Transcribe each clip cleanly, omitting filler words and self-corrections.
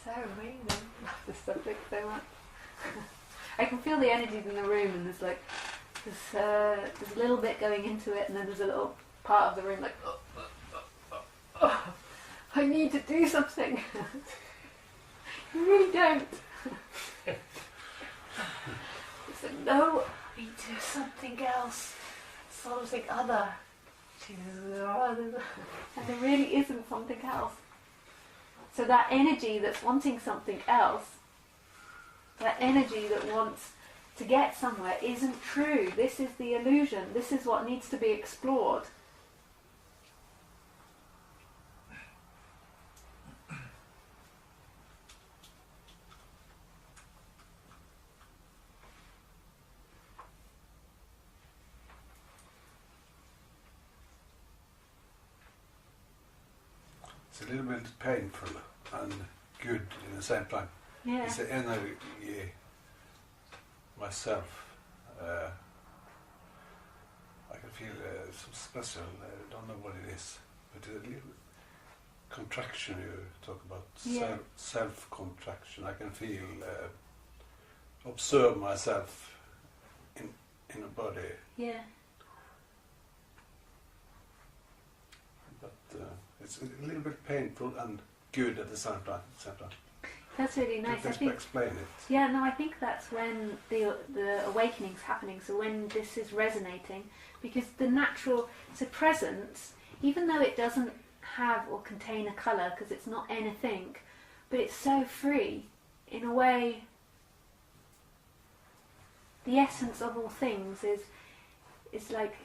so amazing. I love this subject so much. I can feel the energies in the room, and there's like there's a little bit going into it, and then there's a little part of the room like, I need to do something. You really don't. It's like, no, I need to do something else, something other. And there really isn't something else. So that energy that's wanting something else, that energy that wants to get somewhere, isn't true. This is the illusion. This is what needs to be explored. It's a little bit painful and good in the same time. Yeah. It's the energy myself. I can feel some special, I don't know what it is, but a little contraction you talk about, self-contraction. I can feel, observe myself in a body. Yeah. But it's a little bit painful and good at the same time. That's really nice. I think explain it. Yeah, no, I think that's when the awakening's happening. So when this is resonating, because the natural, so presence, even though it doesn't have or contain a colour, because it's not anything, but it's so free in a way. The essence of all things is like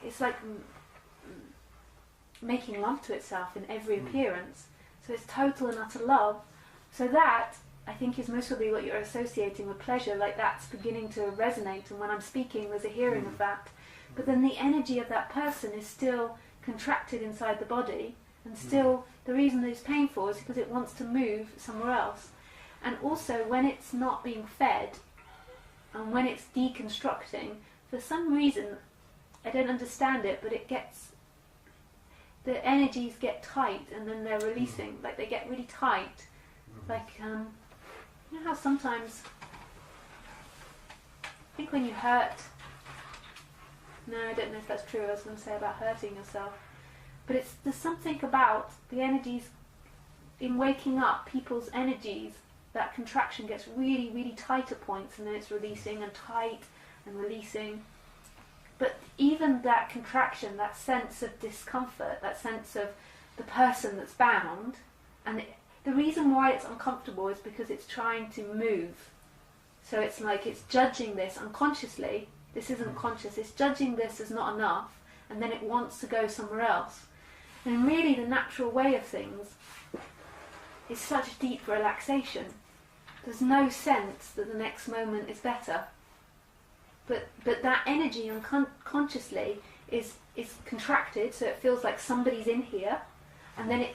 making love to itself in every appearance. So it's total and utter love. So that, I think, is mostly what you're associating with pleasure, like that's beginning to resonate, and when I'm speaking there's a hearing of that. But then the energy of that person is still contracted inside the body, and still the reason that it's painful is because it wants to move somewhere else. And also when it's not being fed, and when it's deconstructing, for some reason, I don't understand it, but it gets, the energies get tight and then they're releasing, like they get really tight. Like, you know how sometimes, I think when you hurt, no, I don't know if that's true, I was going to say about hurting yourself, but there's something about the energies, in waking up, people's energies, that contraction gets really, really tight at points, and then it's releasing and tight and releasing. But even that contraction, that sense of discomfort, that sense of the person that's bound, and the reason why it's uncomfortable is because it's trying to move. So it's like it's judging this unconsciously. This isn't conscious. It's judging this as not enough, and then it wants to go somewhere else. And really the natural way of things is such deep relaxation. There's no sense that the next moment is better. But that energy unconsciously is contracted, so it feels like somebody's in here, and then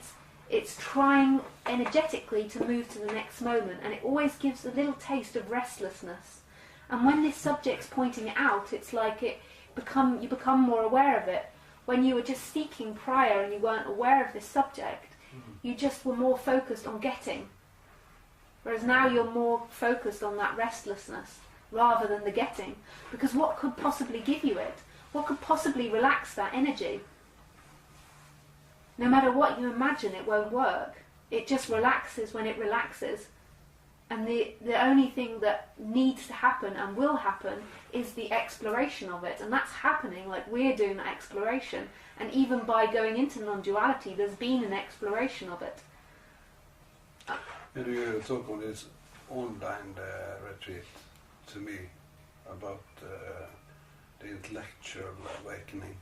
it's trying energetically to move to the next moment, and it always gives a little taste of restlessness. And when this subject's pointing it out, it's like you become more aware of it. When you were just seeking prior and you weren't aware of this subject, you just were more focused on getting. Whereas now you're more focused on that restlessness rather than the getting. Because what could possibly give you it? What could possibly relax that energy? No matter what you imagine, it won't work. It just relaxes when it relaxes. And the only thing that needs to happen and will happen is the exploration of it. And that's happening, like we're doing that exploration. And even by going into non-duality, there's been an exploration of it. And you talk on this online retreat to me about the intellectual awakening.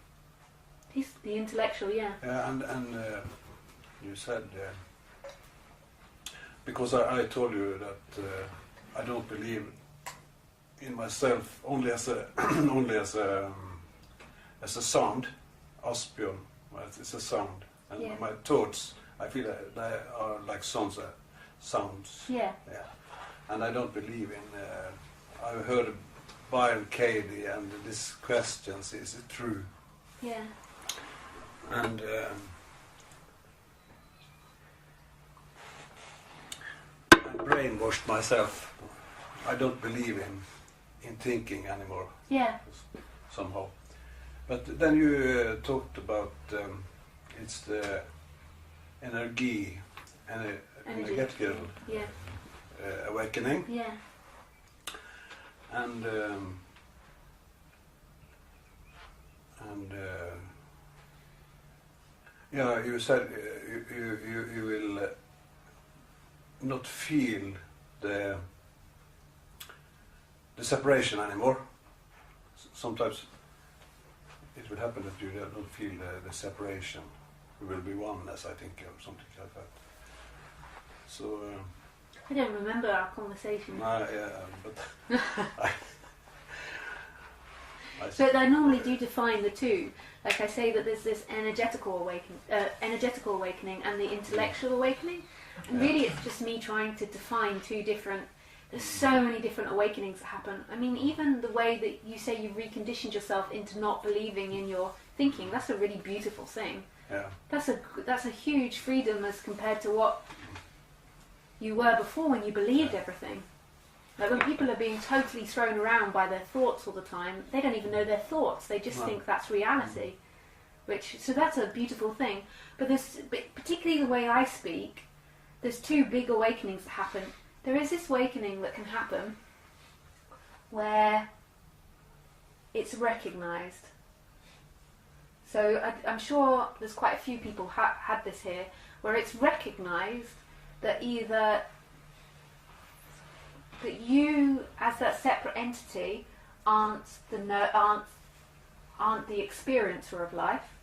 He's the intellectual, yeah. And you said, because I told you that I don't believe in myself only as a sound, Asbjørn, it's a sound, and my thoughts, I feel that they are like sounds. Yeah. And I don't believe in. I've heard Byron Katie and these questions: is it true? Yeah. And brainwashed myself. I don't believe in thinking anymore. Yeah. Somehow. But then you talked about it's the energy, energetical awakening. Yeah. And yeah, you said you will not feel the separation anymore. Sometimes it will happen that you don't feel the separation. We will be oneness, I think, or something like that. So. I don't remember our conversation. Yeah, but But I normally do define the two. Like I say that there's this energetical awakening and the intellectual awakening. And really it's just me trying to define two different. There's so many different awakenings that happen. I mean, even the way that you say you've reconditioned yourself into not believing in your thinking, that's a really beautiful thing. Yeah. That's a huge freedom as compared to what you were before when you believed everything. Like when people are being totally thrown around by their thoughts all the time, they don't even know their thoughts. They just think that's reality. So that's a beautiful thing. But particularly the way I speak, there's two big awakenings that happen. There is this awakening that can happen where it's recognized. So I'm sure there's quite a few people had this here, where it's recognized that either that you as that separate entity aren't the experiencer of life,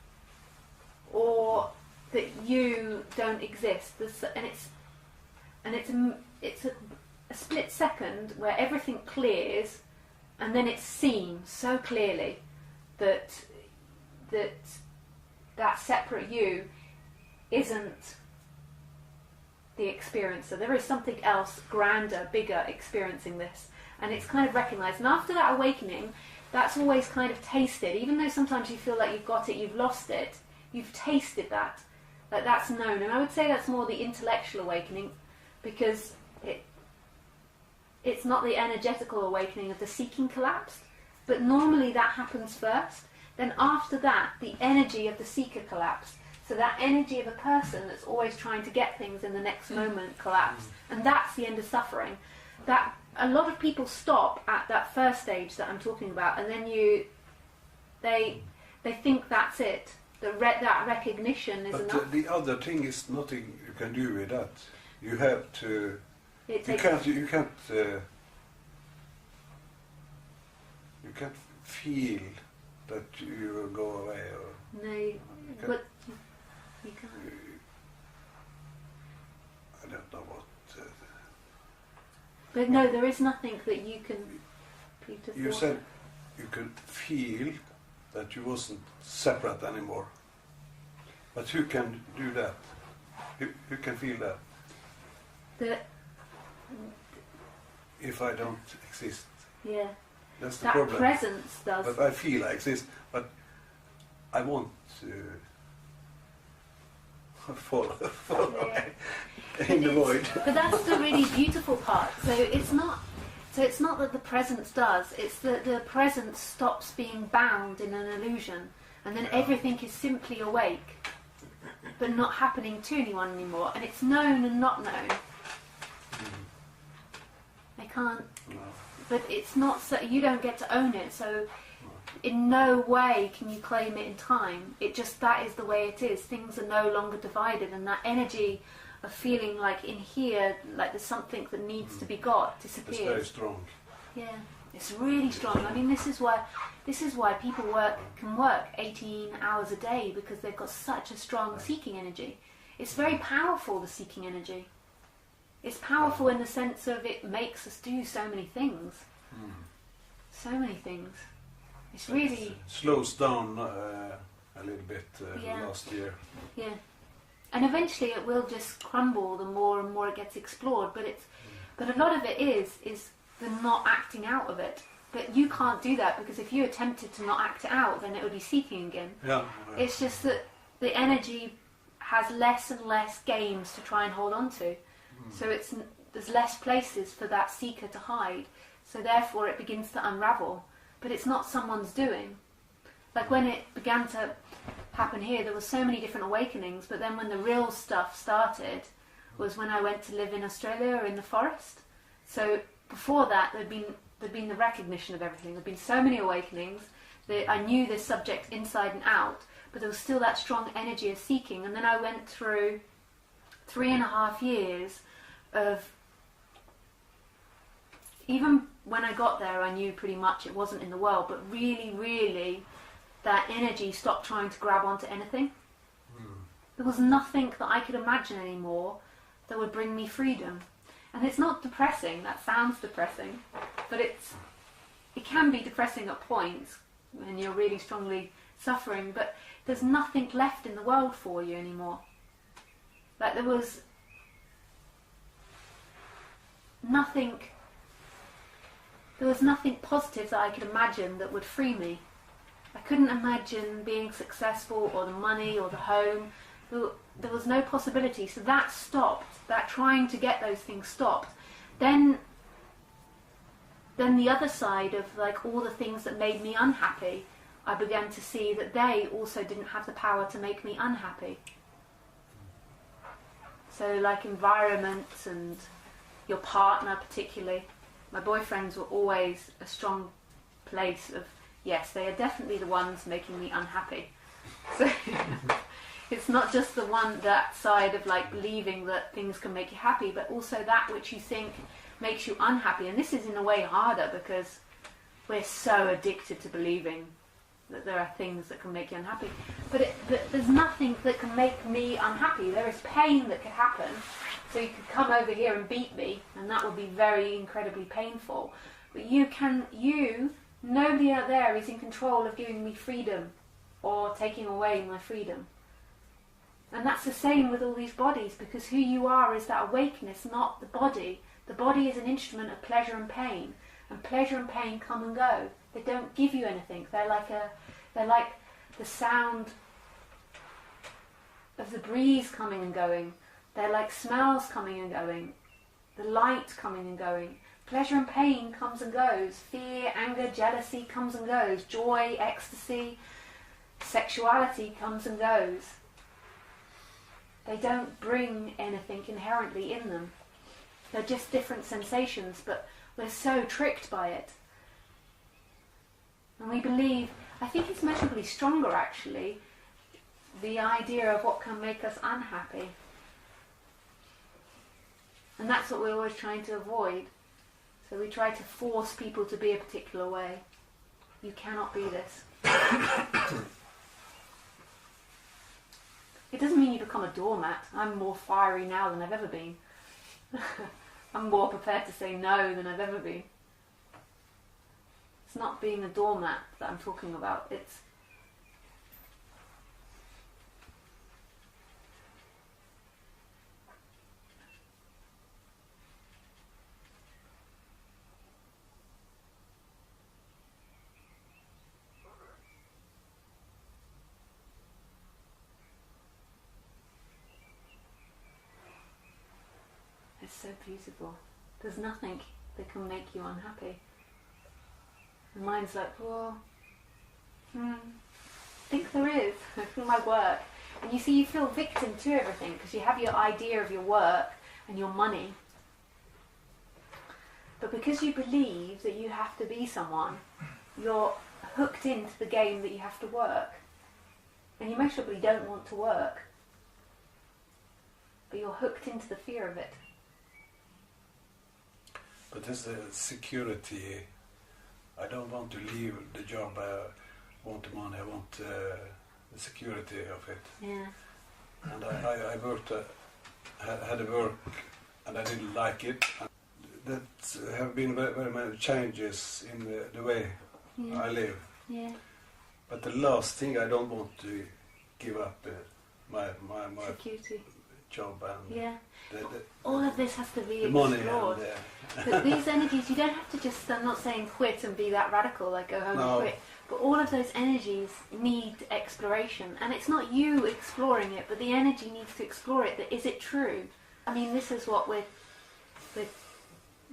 or that you don't exist. And it's a split second where everything clears, and then it's seen so clearly that separate you isn't the experiencer. There is something else grander, bigger experiencing this, and it's kind of recognized. And after that awakening, that's always kind of tasted. Even though sometimes you feel like you've got it, you've lost it, you've tasted that. Like that's known. And I would say that's more the intellectual awakening, because it's not the energetical awakening of the seeking collapsed, but normally that happens first. Then after that, the energy of the seeker collapsed. So that energy of a person that's always trying to get things in the next moment collapse. And that's the end of suffering. That a lot of people stop at that first stage that I'm talking about, and then they think that's it. That recognition is enough. But the other thing is nothing you can do with that. You have to. You can't feel that you will go away. Or no, but you can't. I don't know what. But no, there is nothing that you can. You said you could feel that you wasn't separate anymore. But who can do that? Who can feel that? If I don't exist. Yeah. That's the that problem. Presence does. But I feel I exist, but I want to fall away in the void. But that's the really beautiful part. So it's not that the presence does, it's that the presence stops being bound in an illusion, and then everything is simply awake, but not happening to anyone anymore, and it's known and not known. I can't. No. But it's not so. You don't get to own it. So, in no way can you claim it in time. It just that is the way it is. Things are no longer divided, and that energy of feeling like in here, like there's something that needs to be got, disappears. It's very strong. Yeah, it's really strong. I mean, this is why people can work 18 hours a day, because they've got such a strong seeking energy. It's very powerful, the seeking energy. It's powerful in the sense of it makes us do so many things. So many things. It's really... It slows down a little bit last year. Yeah. And eventually it will just crumble the more and more it gets explored. But a lot of it is the not acting out of it. But you can't do that, because if you attempted to not act it out, then it would be seeking again. Yeah. It's just that the energy has less and less games to try and hold on to. So there's less places for that seeker to hide. So therefore it begins to unravel. But it's not someone's doing. Like when it began to happen here, there were so many different awakenings, but then when the real stuff started was when I went to live in Australia or in the forest. So before that, there'd been the recognition of everything. There'd been so many awakenings that I knew this subject inside and out, but there was still that strong energy of seeking. And then I went through 3.5 years of, even when I got there, I knew pretty much it wasn't in the world, but really, really, that energy stopped trying to grab onto anything. There was nothing that I could imagine anymore that would bring me freedom. And it's not depressing. That sounds depressing, but it can be depressing at points when you're really strongly suffering, but there's nothing left in the world for you anymore. Like there was nothing positive that I could imagine that would free me. I couldn't imagine being successful or the money or the home. There was no possibility. So that stopped. That trying to get those things stopped. Then the other side of like all the things that made me unhappy, I began to see that they also didn't have the power to make me unhappy. So like environment and your partner particularly. My boyfriends were always a strong place of, yes, they are definitely the ones making me unhappy. So it's not just that side of like believing that things can make you happy, but also that which you think makes you unhappy. And this is in a way harder because we're so addicted to believing that there are things that can make you unhappy. But there's nothing that can make me unhappy. There is pain that could happen. So you could come over here and beat me, and that would be very incredibly painful. But nobody out there is in control of giving me freedom or taking away my freedom. And that's the same with all these bodies, because who you are is that awakeness, not the body. The body is an instrument of pleasure and pain, and pleasure and pain come and go. They don't give you anything. They're like the sound of the breeze coming and going. They're like smells coming and going, the light coming and going. Pleasure and pain comes and goes. Fear, anger, jealousy comes and goes. Joy, ecstasy, sexuality comes and goes. They don't bring anything inherently in them. They're just different sensations, but we're so tricked by it. And we believe, I think it's measurably stronger actually, the idea of what can make us unhappy. And that's what we're always trying to avoid. So we try to force people to be a particular way. You cannot be this. It doesn't mean you become a doormat. I'm more fiery now than I've ever been. I'm more prepared to say no than I've ever been. It's not being a doormat that I'm talking about. It's so beautiful. There's nothing that can make you unhappy. And mine's like, well, I think there is through my work. And you see, you feel victim to everything because you have your idea of your work and your money. But because you believe that you have to be someone, you're hooked into the game that you have to work. And you measurably don't want to work. But you're hooked into the fear of it. But there's the security. I don't want to leave the job. I want the money. I want the security of it. Yeah. And I worked, had a work, and I didn't like it. And that have been very many changes in the way I live. Yeah. But the last thing, I don't want to give up my security job and all of this has to be money explored. But these energies, you don't have to just, I'm not saying quit and be that radical, like go home and quit. But all of those energies need exploration. And it's not you exploring it, but the energy needs to explore it. That is it true? I mean, this is what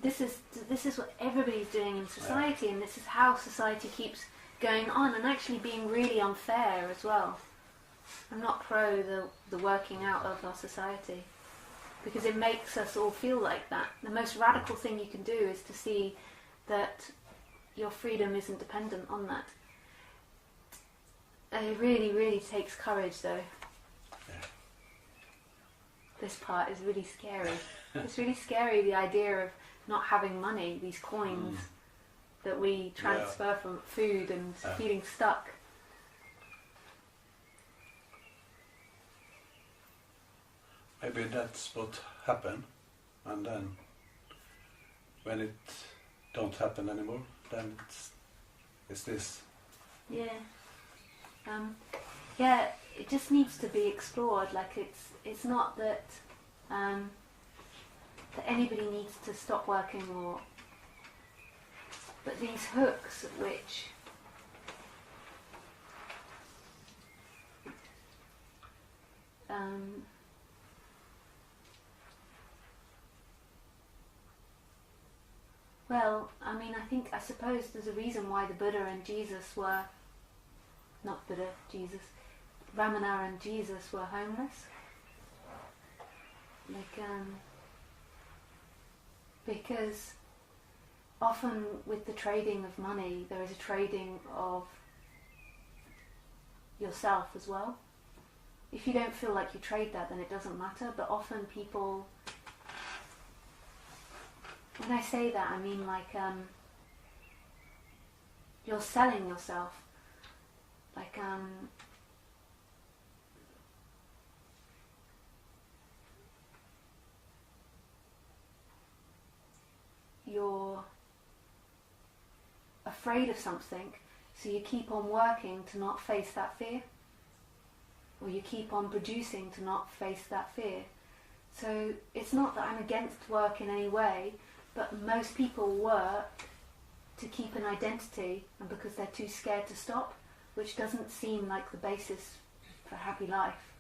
this is what everybody's doing in society, and this is how society keeps going on, and actually being really unfair as well. I'm not pro the working out of our society, because it makes us all feel like that. The most radical thing you can do is to see that your freedom isn't dependent on that. It really, really takes courage, though. Yeah. This part is really scary. It's really scary, the idea of not having money, these coins that we transfer from food and feeling stuck. Maybe that's what happened, and then when it don't happen anymore, then it's this. Yeah. Yeah, it just needs to be explored. Like it's not that that anybody needs to stop working, but these hooks which well, I mean, I suppose there's a reason why the Buddha and Jesus were, not Buddha, Jesus, Ramana and Jesus were homeless. Like, because often with the trading of money, there is a trading of yourself as well. If you don't feel like you trade that, then it doesn't matter, but often people, when I say that, I mean like you're selling yourself. Like you're afraid of something, so you keep on working to not face that fear, or you keep on producing to not face that fear. So it's not that I'm against work in any way, but most people work to keep an identity, and because they're too scared to stop, which doesn't seem like the basis for a happy life.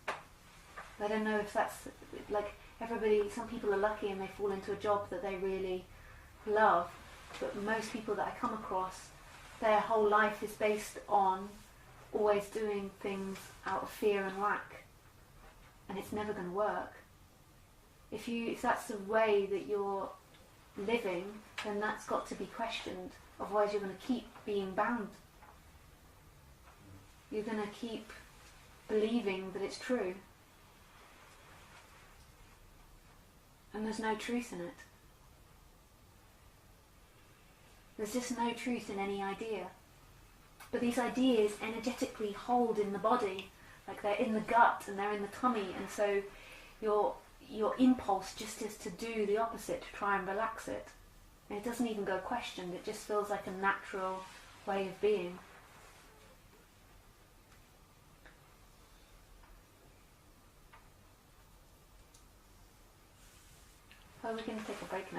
I don't know if that's, like, everybody, some people are lucky and they fall into a job that they really love, but most people that I come across, their whole life is based on always doing things out of fear and lack, and it's never going to work. If that's the way that you're living, then that's got to be questioned, otherwise you're going to keep being bound. You're going to keep believing that it's true. And there's no truth in it. There's just no truth in any idea. But these ideas energetically hold in the body, like they're in the gut and they're in the tummy, and so your impulse just is to do the opposite, to try and relax it. And it doesn't even go questioned, it just feels like a natural way of being. Well, we're going to take a break now.